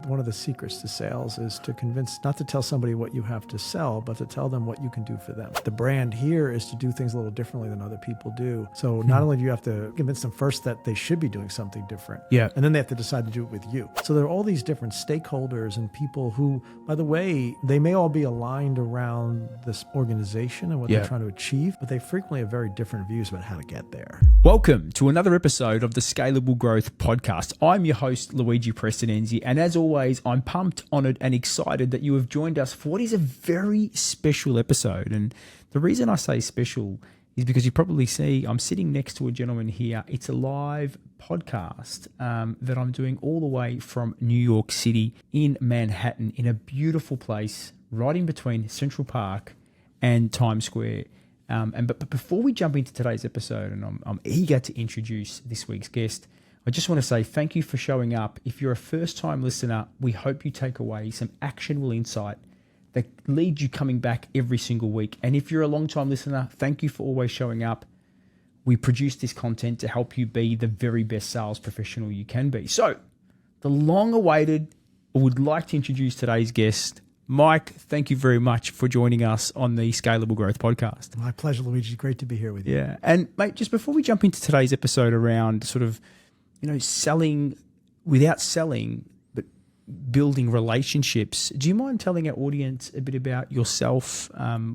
one of the secrets to sales is to convince, not to tell somebody what you have to sell, but to tell them what you can do for them. The brand here is to do things a little differently than other people do. So not only do you have to convince them first that they should be doing something different, and then they have to decide to do it with you. So there are all these different stakeholders and people who, by the way, they may all be aligned around this organization and what they're trying to achieve, but they frequently have very different views about how to get there. Welcome to another episode of the Scalable Growth Podcast. I'm your host, Luigi Prestonenzi, and as always, I'm pumped, honored, and excited that you have joined us for what is a very special episode. And the reason I say special is because you probably see I'm sitting next to a gentleman here. It's a live podcast that I'm doing all the way from New York City in Manhattan, in a beautiful place right in between Central Park and Times Square. But before we jump into today's episode, and I'm eager to introduce this week's guest, I just want to say thank you for showing up. If you're a first-time listener, we hope you take away some actionable insight that leads you coming back every single week. And if you're a long-time listener, thank you for always showing up. We produce this content to help you be the very best sales professional you can be. So, the long-awaited, I would like to introduce today's guest, Mike. Thank you very much for joining us on the Scalable Growth Podcast. My pleasure, Luigi. Great to be here with you. Yeah. And mate, just before we jump into today's episode around sort of, selling without selling, but building relationships, do you mind telling our audience a bit about yourself,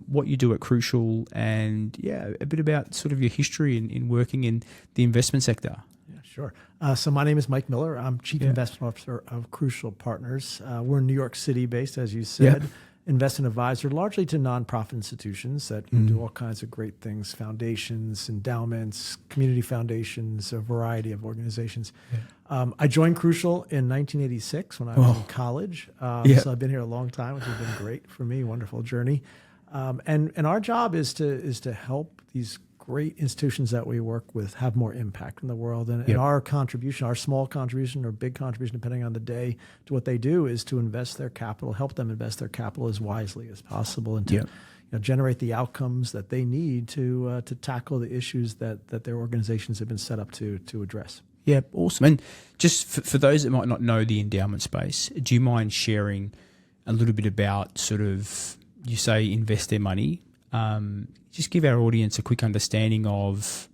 what you do at Crewcial, and a bit about sort of your history in working in the investment sector? Yeah, sure. So my name is Mike Miller. I'm Chief Investment Officer of Crewcial Partners. We're New York City based, as you said. Investment advisor, largely to nonprofit institutions that do all kinds of great things, foundations, endowments, community foundations, a variety of organizations. I joined Crewcial in 1986 when I was in college. So I've been here a long time, which has been great for me, wonderful journey. And our job is to help these great institutions that we work with have more impact in the world. And our contribution, our small contribution or big contribution, depending on the day, to what they do is to invest their capital, help them invest their capital as wisely as possible, and to generate the outcomes that they need to tackle the issues that their organizations have been set up to address. Yeah, awesome. And just for those that might not know the endowment space, do you mind sharing a little bit about sort of, you say invest their money, just give our audience a quick understanding of,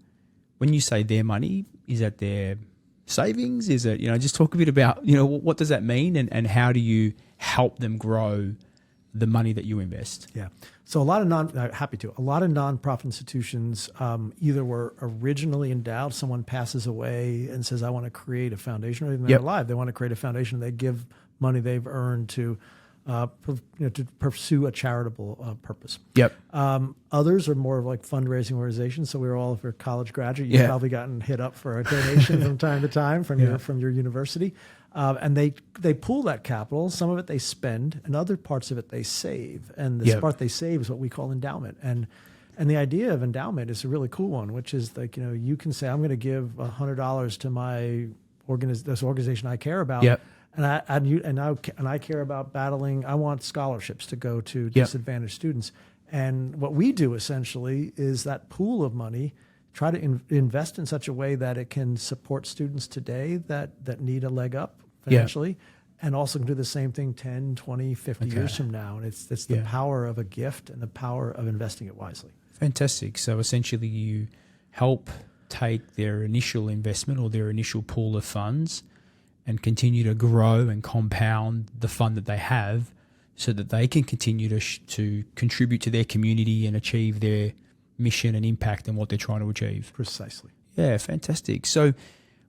when you say their money, is that their savings? Is it, just talk a bit about, what does that mean, and how do you help them grow the money that you invest? Yeah. So a lot of nonprofit institutions either were originally endowed, someone passes away and says, I want to create a foundation, or even they're alive, they want to create a foundation, they give money they've earned to pursue a charitable purpose. Others are more of like fundraising organizations. So we were all, if you're a college graduate, you've probably gotten hit up for a donation from time to time from your university. And they pool that capital. Some of it they spend, and other parts of it they save. And this part they save is what we call endowment. And the idea of endowment is a really cool one, which is like, you can say, I'm going to give $100 to my this organization I care about. And I care about battling. I want scholarships to go to disadvantaged students. And what we do essentially is that pool of money, try to invest in such a way that it can support students today that need a leg up financially, and also can do the same thing 10, 20, 50 years from now. And it's the power of a gift and the power of investing it wisely. Fantastic. So essentially you help take their initial investment or their initial pool of funds and continue to grow and compound the fund that they have, so that they can continue to contribute to their community and achieve their mission and impact and what they're trying to achieve. Precisely. Yeah, fantastic. So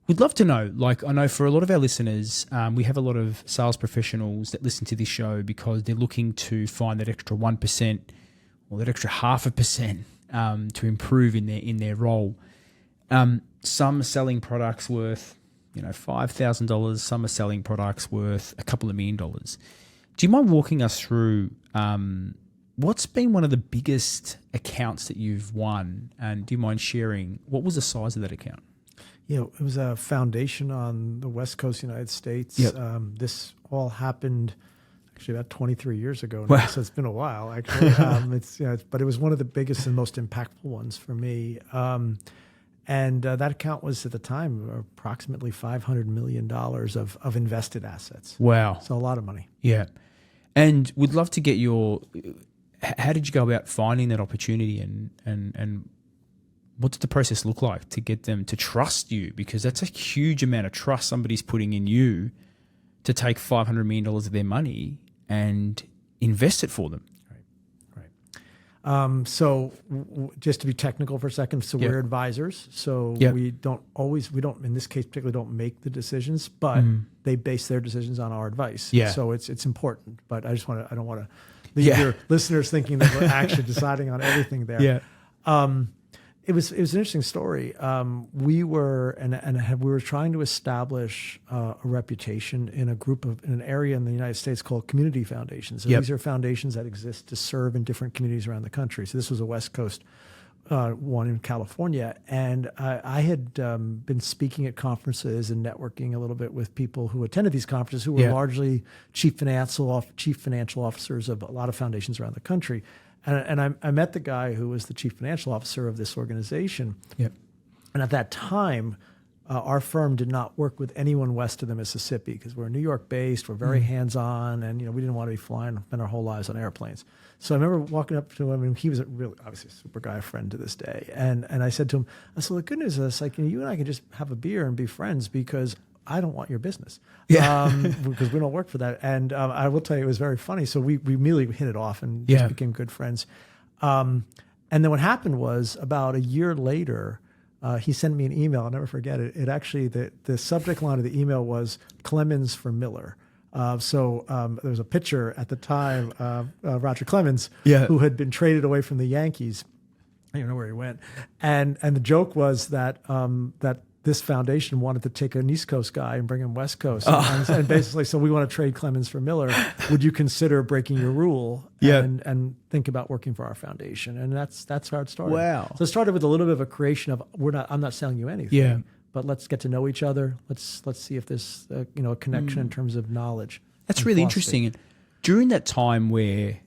we'd love to know, like, I know for a lot of our listeners, we have a lot of sales professionals that listen to this show because they're looking to find that extra 1% or that extra 0.5% to improve in their role. Some are selling products worth $5,000. Some are selling products worth a couple of $1 million. Do you mind walking us through what's been one of the biggest accounts that you've won? And do you mind sharing, what was the size of that account? It was a foundation on the West Coast of the United States. This all happened actually about 23 years ago now, so it's been a while actually. But it was one of the biggest and most impactful ones for me. And that account was at the time approximately $500 million of invested assets. Wow. So a lot of money. Yeah. And would love to get how did you go about finding that opportunity and what did the process look like to get them to trust you? Because that's a huge amount of trust somebody's putting in you to take $500 million of their money and invest it for them. Just to be technical for a second, so we're advisors. So we don't, in this case particularly, don't make the decisions, but they base their decisions on our advice. Yeah. So it's important, but I don't want to leave your listeners thinking that we're actually deciding on everything there. Yeah. It was an interesting story. We were trying to establish a reputation in an area in the United States called community foundations. So these are foundations that exist to serve in different communities around the country. So this was a West Coast one in California, and I had been speaking at conferences and networking a little bit with people who attended these conferences who were largely chief financial officers of a lot of foundations around the country. And I met the guy who was the chief financial officer of this organization. Yep. And at that time, our firm did not work with anyone west of the Mississippi because we're New York based. We're very hands-on, and we didn't want to be flying, spend our whole lives on airplanes. So I remember walking up to him, and he was obviously a super guy, a friend to this day. And I said to him, the good news is, you and I can just have a beer and be friends because I don't want your business. Because we don't work for that. And I will tell you, it was very funny. So we immediately hit it off and just became good friends. And then what happened was about a year later, he sent me an email. I'll never forget it. It actually, the subject line of the email was Clemens for Miller. There was a pitcher at the time, Roger Clemens, who had been traded away from the Yankees. I don't even know where he went. And the joke was that this foundation wanted to take an East Coast guy and bring him West Coast. And basically, so we want to trade Clemens for Miller. Would you consider breaking your rule and think about working for our foundation? And that's how it started. Wow. So it started with a little bit of a creation of, I'm not selling you anything, but let's get to know each other. Let's see if there's a connection in terms of knowledge. That's really interesting. And during that time where,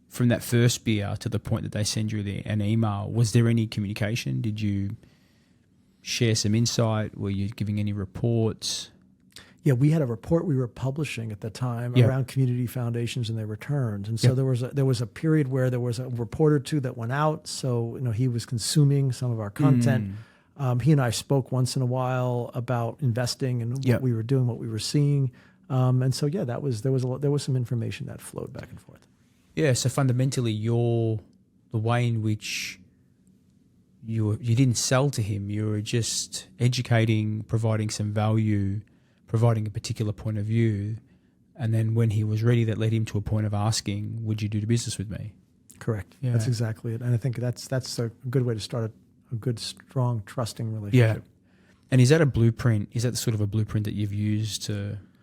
from that first beer to the point that they send you an email, was there any communication? Did you share some insight? Were you giving any reports? Yeah, we had a report we were publishing at the time around community foundations and their returns. And so there was a period where there was a report or two that went out. So he was consuming some of our content. He and I spoke once in a while about investing and what we were doing, what we were seeing. And so there was some information that flowed back and forth. Yeah. So fundamentally, the way in which you didn't sell to him. You were just educating, providing some value, providing a particular point of view. And then when he was ready, that led him to a point of asking, would you do business with me? Correct. Yeah. That's exactly it. And I think that's a good way to start a good, strong, trusting relationship. Yeah. And is that a blueprint? Is that sort of a blueprint that you've used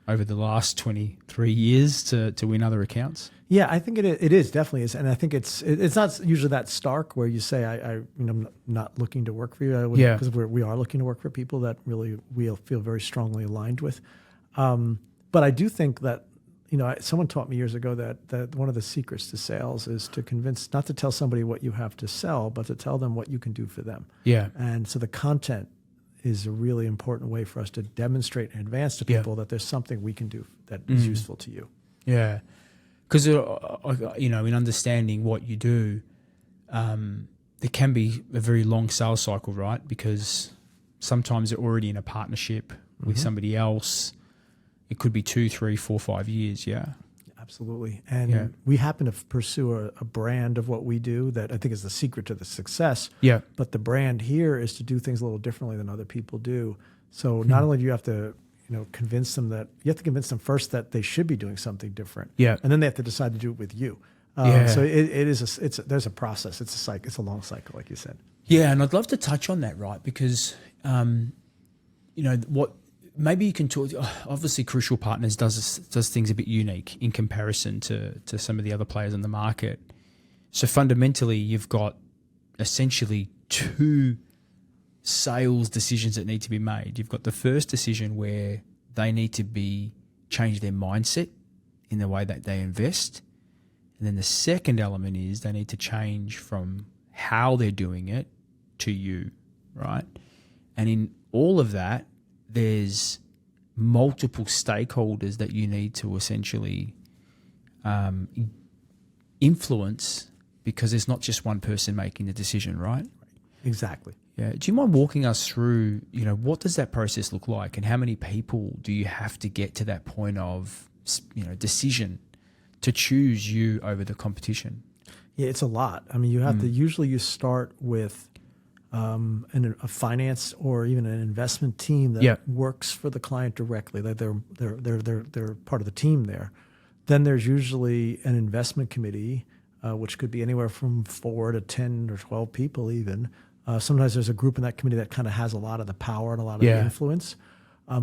over the last 23 years to win other accounts? Yeah, I think it is, definitely is. And I think it's not usually that stark where you say, I'm not looking to work for you. Because we are looking to work for people that really we feel very strongly aligned with. But I do think that, someone taught me years ago that one of the secrets to sales is to convince, not to tell somebody what you have to sell, but to tell them what you can do for them. Yeah. And so the content is a really important way for us to demonstrate and advance to people that there's something we can do that is useful to you. Yeah. Because, in understanding what you do, there can be a very long sales cycle, right? Because sometimes you're already in a partnership with somebody else. It could be 2, 3, 4, 5 years, Absolutely. And we happen to pursue a brand of what we do that I think is the secret to the success. Yeah. But the brand here is to do things a little differently than other people do. So not only do you have to convince them first that they should be doing something different. Yeah. And then they have to decide to do it with you. So there's a process. It's a long cycle, like you said. Yeah. And I'd love to touch on that, right? Because, maybe you can talk, obviously Crewcial Partners does things a bit unique in comparison to some of the other players in the market. So fundamentally you've got essentially 2 sales decisions that need to be made. You've got the first decision where they need to change their mindset in the way that they invest. And then the second element is they need to change from how they're doing it to you, right? And in all of that, there's multiple stakeholders that you need to essentially influence, because there's not just one person making the decision, right? Exactly. Yeah. Do you mind walking us through, what does that process look like, and how many people do you have to get to that point of, decision to choose you over the competition? Yeah, it's a lot. I mean, you have to, usually you start with a finance or even an investment team that works for the client directly. Like they're part of the team there. Then there's usually an investment committee, which could be anywhere from 4 to 10 or 12 people even. Sometimes there's a group in that committee that kind of has a lot of the power and a lot of the influence.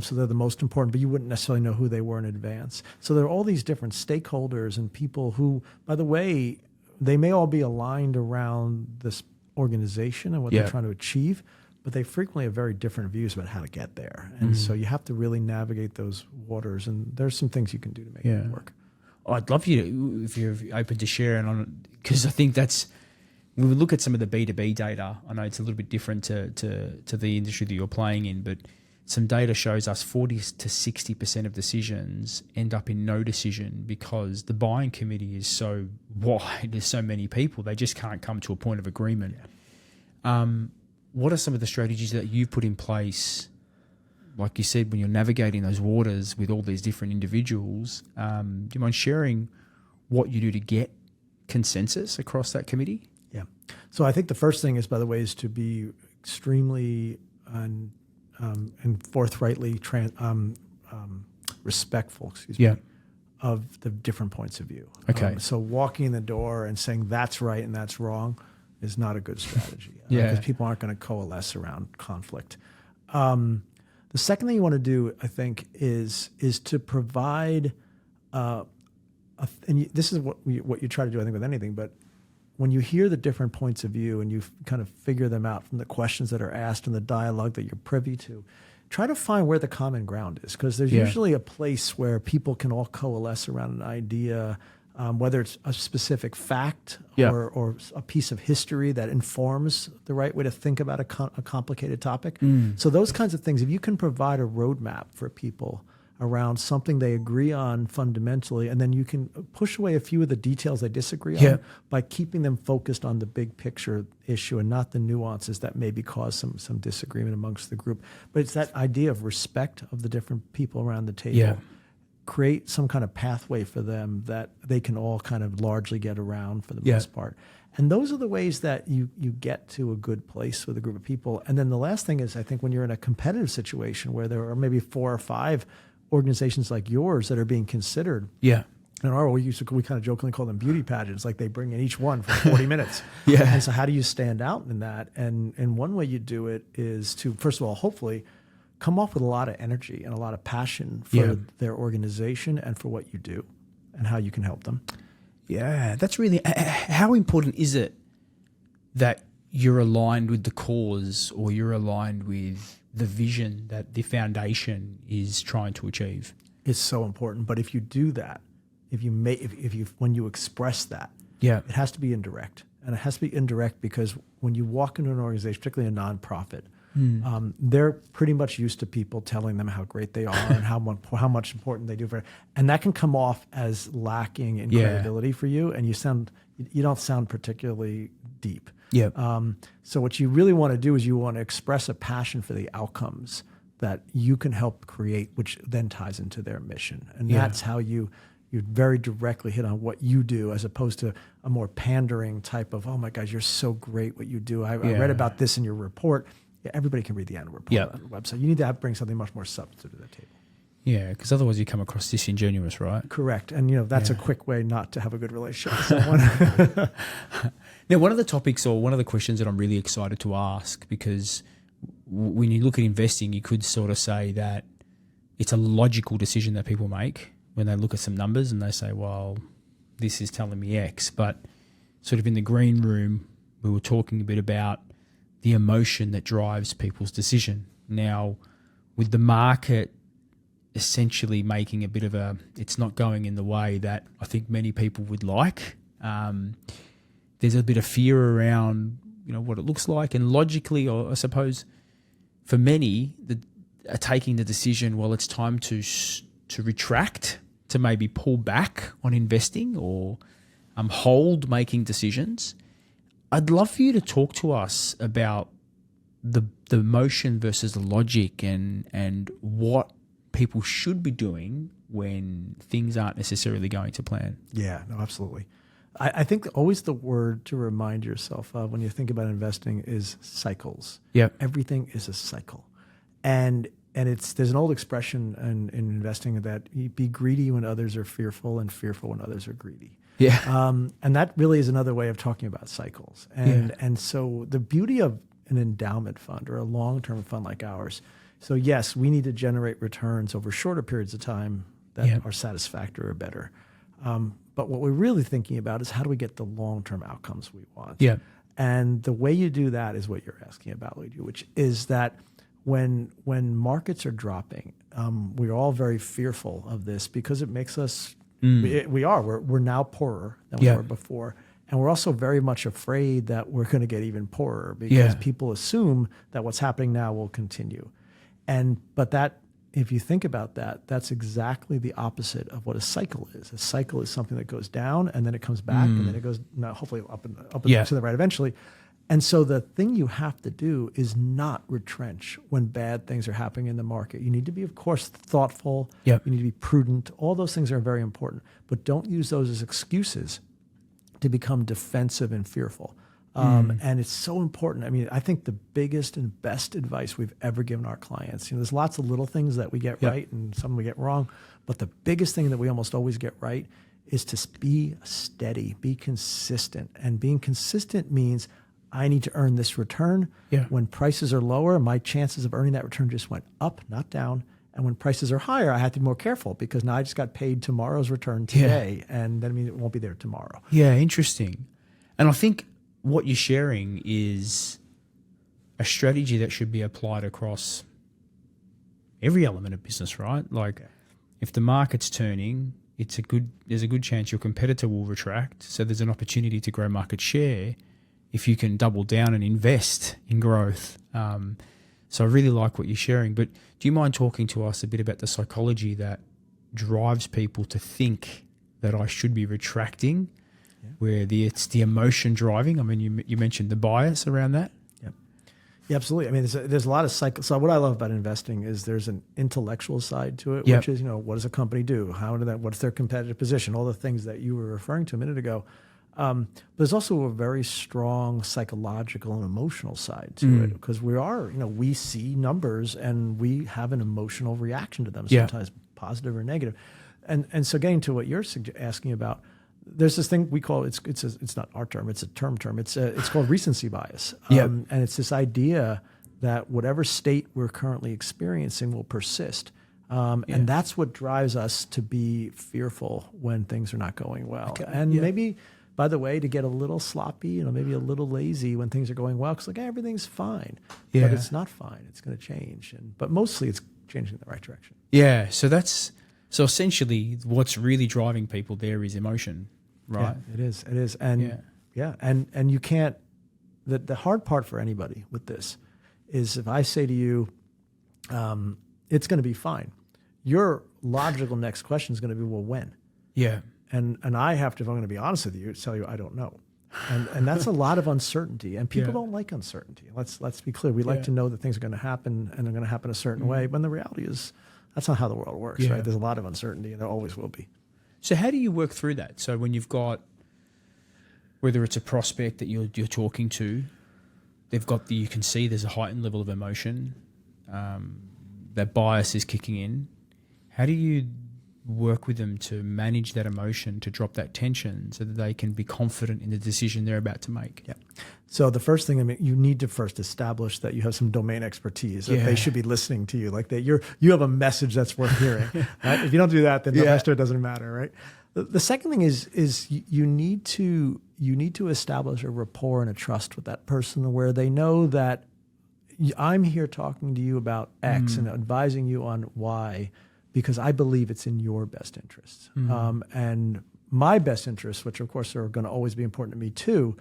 So they're the most important, but you wouldn't necessarily know who they were in advance. So there are all these different stakeholders and people who, by the way, they may all be aligned around this organization and what they're trying to achieve, but they frequently have very different views about how to get there. And so you have to really navigate those waters, and there's some things you can do to make it work. I'd love you to, if you're open to sharing on, because I think that's, when we look at some of the B2B data, I know it's a little bit different to the industry that you're playing in, but some data shows us 40 to 60% of decisions end up in no decision because the buying committee is so wide, there's so many people, they just can't come to a point of agreement. What are some of the strategies that you've put in place, like you said, when you're navigating those waters with all these different individuals? Do you mind sharing what you do to get consensus across that committee? Yeah. So I think the first thing is, by the way, is to be extremely and forthrightly respectful, of the different points of view. Okay. So walking in the door and saying that's right and that's wrong is not a good strategy. Because people aren't going to coalesce around conflict. The second thing you want to do, I think, is to provide, this is what you try to do, I think, with anything, but when you hear the different points of view and you kind of figure them out from the questions that are asked and the dialogue that you're privy to, try to find where the common ground is, because there's usually a place where people can all coalesce around an idea, whether it's a specific fact or a piece of history that informs the right way to think about a complicated topic. So those kinds of things, if you can provide a roadmap for people around something they agree on fundamentally, and then you can push away a few of the details they disagree on by keeping them focused on the big picture issue and not the nuances that maybe cause some disagreement amongst the group. But it's that idea of respect of the different people around the table. Create some kind of pathway for them that they can all kind of largely get around for the most part. And those are the ways that you get to a good place with a group of people. And then the last thing is, I think when you're in a competitive situation where there are maybe 4 or 5 organizations like yours that are being considered. In our we kind of jokingly call them beauty pageants, like they bring in each one for 40 minutes. And so how do you stand out in that? And one way you do it is to, first of all, hopefully come off with a lot of energy and a lot of passion for their organization and for what you do and how you can help them. Yeah, that's really, how important is it that you're aligned with the cause, or you're aligned with the vision that the foundation is trying to achieve? It's so important. But if you do that, when you express that, it has to be indirect. And it has to be indirect because when you walk into an organization, particularly a nonprofit, they're pretty much used to people telling them how great they are and how much important they do for it. And that can come off as lacking in credibility for you, and you don't sound particularly deep. So what you really want to do is you want to express a passion for the outcomes that you can help create, which then ties into their mission. And that's how you very directly hit on what you do, as opposed to a more pandering type of, oh my gosh, you're so great what you do. I read about this in your report. Everybody can read the annual report on the website. You need to bring something much more substantive to the table. Yeah, because otherwise you come across disingenuous, right? Correct. And, that's a quick way not to have a good relationship with someone. Now, one of the topics, or one of the questions that I'm really excited to ask, because when you look at investing, you could sort of say that it's a logical decision that people make when they look at some numbers and they say, well, this is telling me X. But sort of in the green room, we were talking a bit about the emotion that drives people's decision. Now, with the market essentially making a bit of it's not going in the way that I think many people would like, there's a bit of fear around, what it looks like. And logically, or I suppose for many, are taking the decision, well, it's time to retract, to maybe pull back on investing or hold making decisions. I'd love for you to talk to us about the emotion versus the logic and what people should be doing when things aren't necessarily going to plan. Yeah, no, absolutely. I think always the word to remind yourself of when you think about investing is cycles. Yeah. Everything is a cycle. And there's an old expression in investing that you be greedy when others are fearful and fearful when others are greedy. Yeah. And that really is another way of talking about cycles. And so the beauty of an endowment fund or a long-term fund like ours, so yes, we need to generate returns over shorter periods of time that are satisfactory or better. But what we're really thinking about is how do we get the long-term outcomes we want? Yeah. And the way you do that is what you're asking about, Luigi, which is that when markets are dropping, we're all very fearful of this because it makes us, we're now poorer than we were before. And we're also very much afraid that we're going to get even poorer because people assume that what's happening now will continue. But that, if you think about that, that's exactly the opposite of what a cycle is. A cycle is something that goes down and then it comes back and then it goes hopefully up and to the right eventually. And so the thing you have to do is not retrench when bad things are happening in the market. You need to be, of course, thoughtful. Yep. You need to be prudent. All those things are very important, but don't use those as excuses to become defensive and fearful. And it's so important. I mean, I think the biggest and best advice we've ever given our clients, there's lots of little things that we get right and some we get wrong, but the biggest thing that we almost always get right is to be steady, be consistent. And being consistent means I need to earn this return. Yeah. When prices are lower, my chances of earning that return just went up, not down. And when prices are higher, I have to be more careful because now I just got paid tomorrow's return today, and that means it won't be there tomorrow. Yeah, interesting. And I think what you're sharing is a strategy that should be applied across every element of business, right? Like if the market's turning, there's a good chance your competitor will retract. So there's an opportunity to grow market share if you can double down and invest in growth. So I really like what you're sharing. But do you mind talking to us a bit about the psychology that drives people to think that I should be retracting, where it's the emotion driving? I mean, you mentioned the bias around that. Yeah, absolutely. I mean, there's a lot of cycles. So what I love about investing is there's an intellectual side to it, which is, what does a company do? What's their competitive position? All the things that you were referring to a minute ago. But there's also a very strong psychological and emotional side to it because we see numbers and we have an emotional reaction to them, sometimes positive or negative. And so getting to what you're asking about, there's this thing we call it's not our term, it's a term. It's called recency bias. And it's this idea that whatever state we're currently experiencing will persist. And that's what drives us to be fearful when things are not going well. Okay. And maybe, by the way, to get a little sloppy, maybe a little lazy when things are going well, because everything's fine. But it's not fine. It's going to change. But mostly it's changing in the right direction. Yeah. So essentially what's really driving people there is emotion, right? Yeah, it is. And and you can't, the hard part for anybody with this is if I say to you, it's going to be fine, your logical next question is going to be, well, when? Yeah. And I have to, if I'm going to be honest with you, tell you I don't know. And that's a lot of uncertainty. And people don't like uncertainty. Let's be clear. We like to know that things are going to happen and they're going to happen a certain way. But the reality is that's not how the world works, right? There's a lot of uncertainty and there always will be. So how do you work through that? So when you've got, whether it's a prospect that you're talking to, you can see there's a heightened level of emotion, that bias is kicking in. How do you work with them to manage that emotion, to drop that tension so that they can be confident in the decision they're about to make? Yeah. So the first thing, you need to first establish that you have some domain expertise, that they should be listening to you, like that you have a message that's worth hearing. Right? If you don't do that, then the rest of it doesn't matter, right? The second thing is you need to establish a rapport and a trust with that person where they know that I'm here talking to you about X and advising you on Y because I believe it's in your best interests. And my best interests, which of course are going to always be important to me too,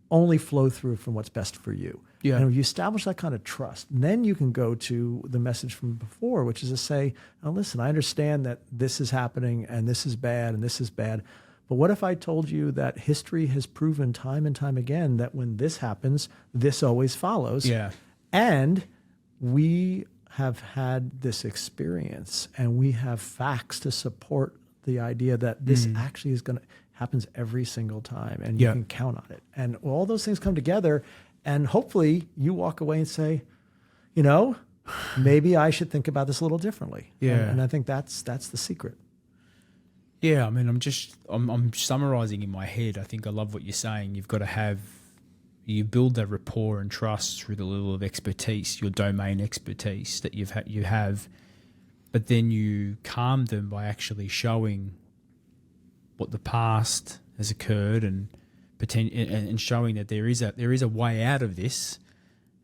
only flow through from what's best for you. Yeah. And if you establish that kind of trust, then you can go to the message from before, which is to say, oh, listen, I understand that this is happening and this is bad and this is bad. But what if I told you that history has proven time and time again that when this happens, this always follows? Yeah. And we have had this experience and we have facts to support the idea that this actually is going to happens every single time and you can count on it. And all those things come together and hopefully you walk away and say, you know, maybe I should think about this a little differently. Yeah. And I think that's the secret. Yeah, I mean, I'm summarizing in my head. I think I love what you're saying. You've got to you build that rapport and trust through the level of expertise, your domain expertise that you have, but then you calm them by actually showing what the past has occurred and showing that there is a way out of this.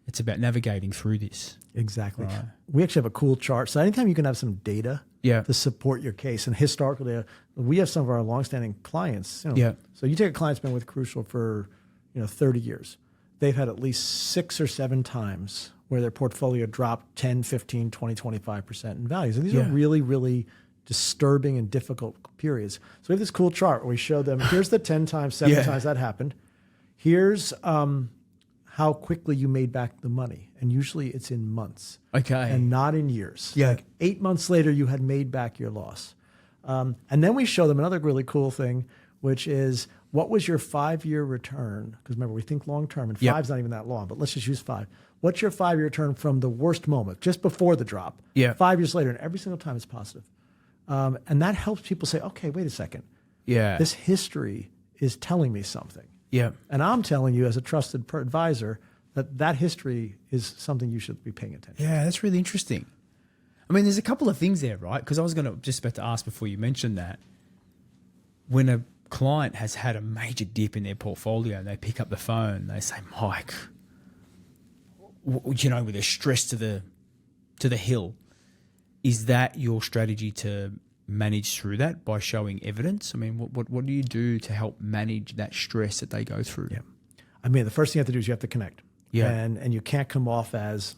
It's about navigating through this. Exactly. Right. We actually have a cool chart. So anytime you can have some data to support your case, and historical data, we have some of our longstanding clients. You know, so you take a client that's been with Crewcial for 30 years. They've had at least 6 or 7 times where their portfolio dropped 10, 15, 20, 25% in value. So these are really, really disturbing and difficult periods. So we have this cool chart where we show them, here's the 10 times, 7 times that happened. Here's how quickly you made back the money. And usually it's in months. Okay. And not in years. Yeah. Like 8 months later, you had made back your loss. And then we show them another really cool thing, which is what was your 5-year return? Because remember, we think long term, and 5's not even that long, but let's just use 5. What's your 5-year return from the worst moment, just before the drop? 5 years later, and every single time it's positive. And that helps people say, okay, wait a second. Yeah. This history is telling me something. Yeah. And I'm telling you as a trusted advisor that history is something you should be paying attention to. Yeah, that's really interesting. I mean, there's a couple of things there, right? Because I was just about to ask before you mentioned that. When a client has had a major dip in their portfolio and they pick up the phone, they say, Mike, with a stress to the hill, is that your strategy to manage through that by showing evidence? I mean, what do you do to help manage that stress that they go through? Yeah. I mean, the first thing you have to do is you have to connect. Yeah. And you can't come off as,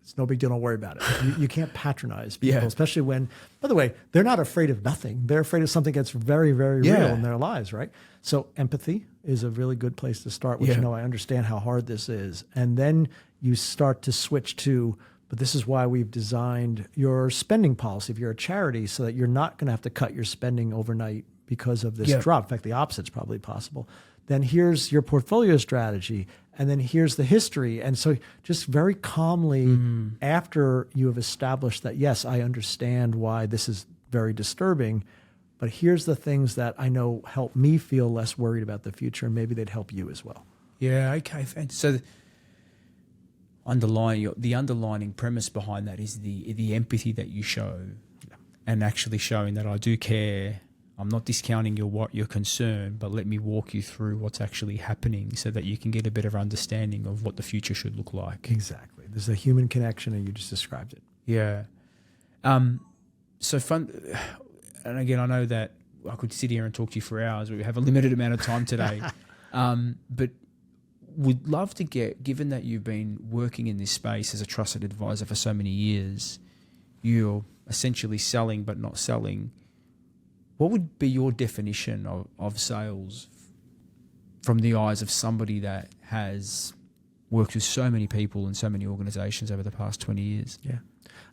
it's no big deal, don't worry about it. You can't patronize people, especially when, by the way, they're not afraid of nothing. They're afraid of something that's very, very real in their lives, right? So empathy is a really good place to start, which, I understand how hard this is. And then you start to switch to, but this is why we've designed your spending policy if you're a charity, so that you're not going to have to cut your spending overnight because of this drop. In fact, the opposite's probably possible. Then here's your portfolio strategy, and then here's the history. And so just very calmly, after you have established that, yes, I understand why this is very disturbing, but here's the things that I know help me feel less worried about the future, and maybe they'd help you as well. Yeah, okay. So the underlining premise behind that is the empathy that you show, and actually showing that I do care. I'm not discounting your concern, but let me walk you through what's actually happening so that you can get a better understanding of what the future should look like. Exactly. There's a human connection, and you just described it. Yeah. So fun. And again, I know that I could sit here and talk to you for hours. We have a limited amount of time today. But would love to given that you've been working in this space as a trusted advisor for so many years, you're essentially selling but not selling. What would be your definition of sales from the eyes of somebody that has worked with so many people and so many organizations over the past 20 years? Yeah.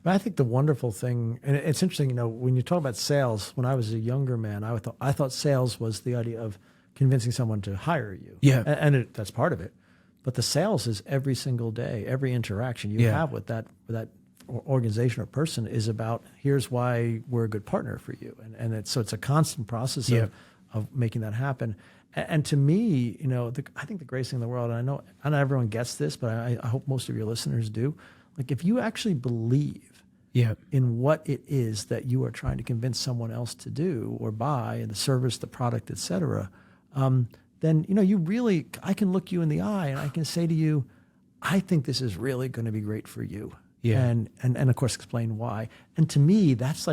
I think the wonderful thing, and it's interesting, when you talk about sales, when I was a younger man, I thought sales was the idea of convincing someone to hire you. Yeah. And that's part of it. But the sales is every single day, every interaction you have with that organization or person is about, here's why we're a good partner for you. And it's a constant process of making that happen. And to me, I think the greatest thing in the world, and I know not everyone gets this, but I hope most of your listeners do, like if you actually believe in what it is that you are trying to convince someone else to do or buy, the service, the product, et cetera, then, you really, I can look you in the eye and I can say to you, I think this is really going to be great for you. Yeah. And of course explain why. And to me, that's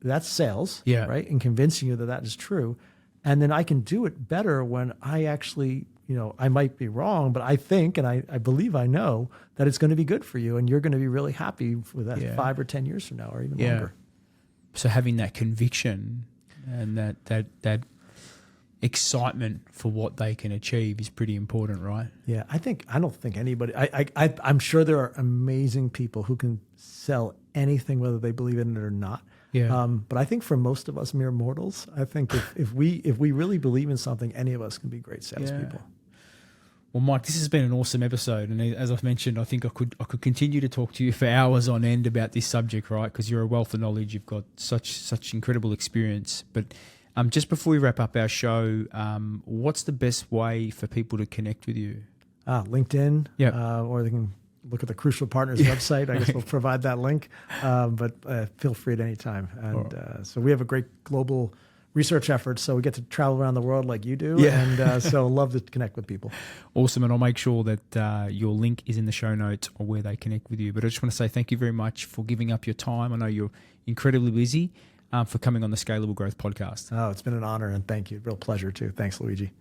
that's sales, right? And convincing you that is true. And then I can do it better when I actually I might be wrong, but I think, and I believe I know that it's going to be good for you and you're going to be really happy with that 5 or 10 years from now or even longer. So having that conviction and that excitement for what they can achieve is pretty important, right? Yeah, I don't think anybody, I'm sure there are amazing people who can sell anything, whether they believe in it or not. Yeah. But I think for most of us mere mortals, I think if we really believe in something, any of us can be great salespeople. Well, Mike, this has been an awesome episode, and as I've mentioned, I think I could continue to talk to you for hours on end about this subject, right? Because you're a wealth of knowledge, you've got such incredible experience. But just before we wrap up our show, what's the best way for people to connect with you? LinkedIn, or they can look at the Crewcial Partners website. I guess we'll provide that link, but feel free at any time. And so we have a great global research effort, so we get to travel around the world like you do, and so love to connect with people. Awesome, and I'll make sure that your link is in the show notes or where they connect with you. But I just want to say thank you very much for giving up your time. I know you're incredibly busy, for coming on the Scalable Growth Podcast. Oh, it's been an honor, and thank you. Real pleasure too. Thanks, Luigi.